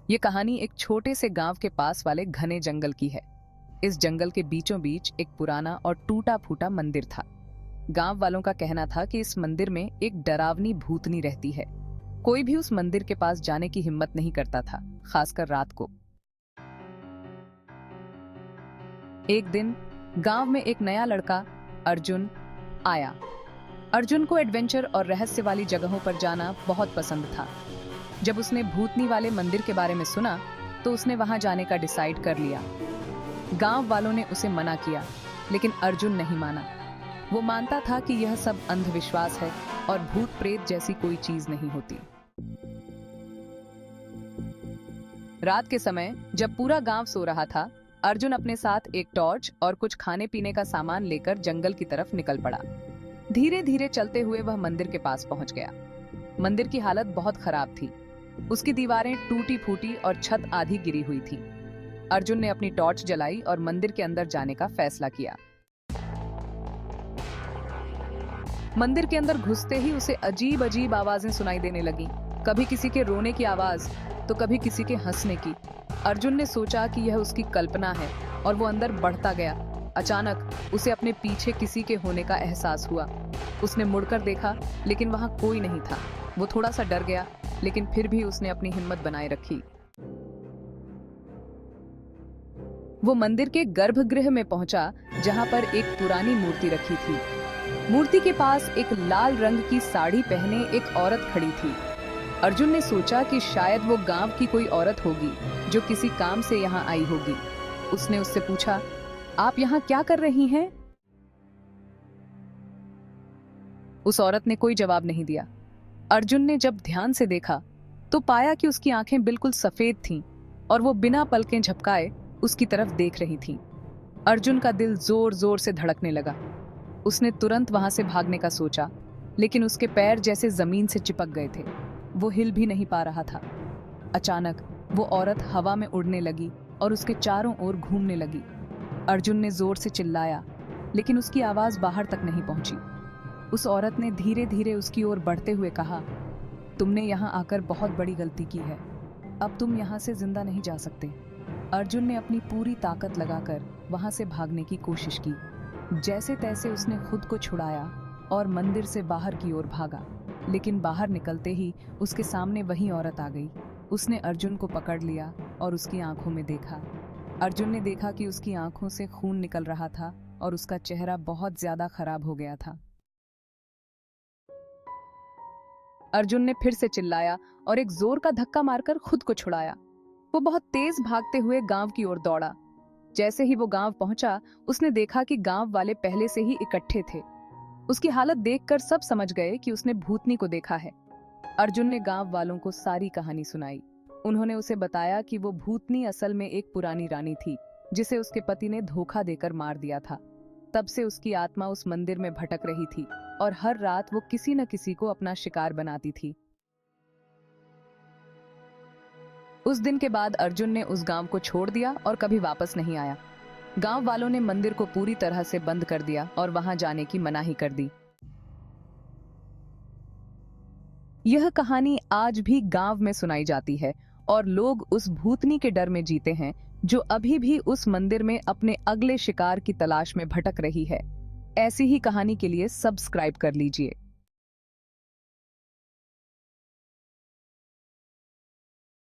ये कहानी एक छोटे से गांव के पास वाले घने जंगल की है। इस जंगल के बीचों बीच एक पुराना और टूटा फूटा मंदिर था। गांव वालों का कहना था कि इस मंदिर में एक डरावनी भूतनी रहती है। कोई भी उस मंदिर के पास जाने की हिम्मत नहीं करता था, खासकर रात को। एक दिन गांव में एक नया लड़का अर्जुन आया। अर्जुन को एडवेंचर और रहस्य वाली जगहों पर जाना बहुत पसंद था। जब उसने भूतनी वाले मंदिर के बारे में सुना तो उसने वहां जाने का डिसाइड कर लिया। गांव वालों ने उसे मना किया, लेकिन अर्जुन नहीं माना। वो मानता था कि यह सब अंधविश्वास है और भूत प्रेत जैसी कोई चीज नहीं होती। रात के समय जब पूरा गांव सो रहा था, अर्जुन अपने साथ एक टॉर्च और कुछ खाने पीने का सामान लेकर जंगल की तरफ निकल पड़ा। धीरे धीरे चलते हुए वह मंदिर के पास पहुंच गया। मंदिर की हालत बहुत खराब थी। उसकी दीवारें टूटी फूटी और छत आधी गिरी हुई थी। अर्जुन ने अपनी टॉर्च जलाई और मंदिर के अंदर जाने का फैसला किया। मंदिर के अंदर घुसते ही उसे अजीब अजीब आवाजें सुनाई देने लगी। कभी किसी के रोने की आवाज तो कभी किसी के हंसने की। अर्जुन ने सोचा कि यह उसकी कल्पना है और वो अंदर बढ़ता गया। अचानक उसे अपने पीछे किसी के होने का एहसास हुआ। उसने मुड़कर देखा, लेकिन वहां कोई नहीं था। वो थोड़ा सा डर गया, लेकिन फिर भी उसने अपनी हिम्मत बनाए रखी। वो मंदिर के गर्भगृह में पहुंचा, जहां पर एक पुरानी मूर्ति रखी थी। मूर्ति के पास एक लाल रंग की साड़ी पहने एक औरत खड़ी थी। अर्जुन ने सोचा कि शायद वो गांव की कोई औरत होगी जो किसी काम से यहाँ आई होगी। उसने उससे पूछा, आप यहाँ क्या कर रही हैं? उस औरत ने कोई जवाब नहीं दिया। अर्जुन ने जब ध्यान से देखा तो पाया कि उसकी आंखें बिल्कुल सफेद थीं और वो बिना पलकें झपकाए उसकी तरफ देख रही थीं। अर्जुन का दिल जोर जोर से धड़कने लगा। उसने तुरंत वहां से भागने का सोचा, लेकिन उसके पैर जैसे जमीन से चिपक गए थे। वो हिल भी नहीं पा रहा था। अचानक वो औरत हवा में उड़ने लगी और उसके चारों ओर घूमने लगी। अर्जुन ने जोर से चिल्लाया, लेकिन उसकी आवाज बाहर तक नहीं पहुंची। उस औरत ने धीरे धीरे उसकी ओर बढ़ते हुए कहा, तुमने यहाँ आकर बहुत बड़ी गलती की है। अब तुम यहाँ से जिंदा नहीं जा सकते। अर्जुन ने अपनी पूरी ताकत लगाकर वहां से भागने की कोशिश की। जैसे तैसे उसने खुद को छुड़ाया और मंदिर से बाहर की ओर भागा, लेकिन बाहर निकलते ही उसके सामने वही औरत आ गई। उसने अर्जुन को पकड़ लिया और उसकी आंखों में देखा। अर्जुन ने देखा कि उसकी आंखों से खून निकल रहा था और उसका चेहरा बहुत ज्यादा खराब हो गया था। अर्जुन ने फिर से चिल्लाया और एक जोर का धक्का मारकर खुद को छुड़ाया। वो बहुत तेज भागते हुए गांव की ओर दौड़ा। जैसे ही वो गांव पहुंचा, उसने देखा कि गांव वाले पहले से ही इकट्ठे थे। उसकी हालत देखकर सब समझ गए कि उसने भूतनी को देखा है। अर्जुन ने गांव वालों को सारी कहानी सुनाई। उन्होंने उसे बताया कि वो भूतनी असल में एक पुरानी रानी थी, जिसे उसके पति ने धोखा देकर मार दिया था। तब से उसकी आत्मा उस मंदिर में भटक रही थी और हर रात वो किसी न किसी को अपना शिकार बनाती थी। उस दिन के बाद अर्जुन ने उस गांव को छोड़ दिया और कभी वापस नहीं आया। गांव वालों ने मंदिर को पूरी तरह से बंद कर दिया और वहां जाने की मनाही कर दी। यह कहानी आज भी गांव में सुनाई जाती है और लोग उस भूतनी के डर में जीते हैं, जो अभी भी उस मंदिर में अपने अगले शिकार की तलाश में भटक रही है। ऐसी ही कहानी के लिए सब्सक्राइब कर लीजिए।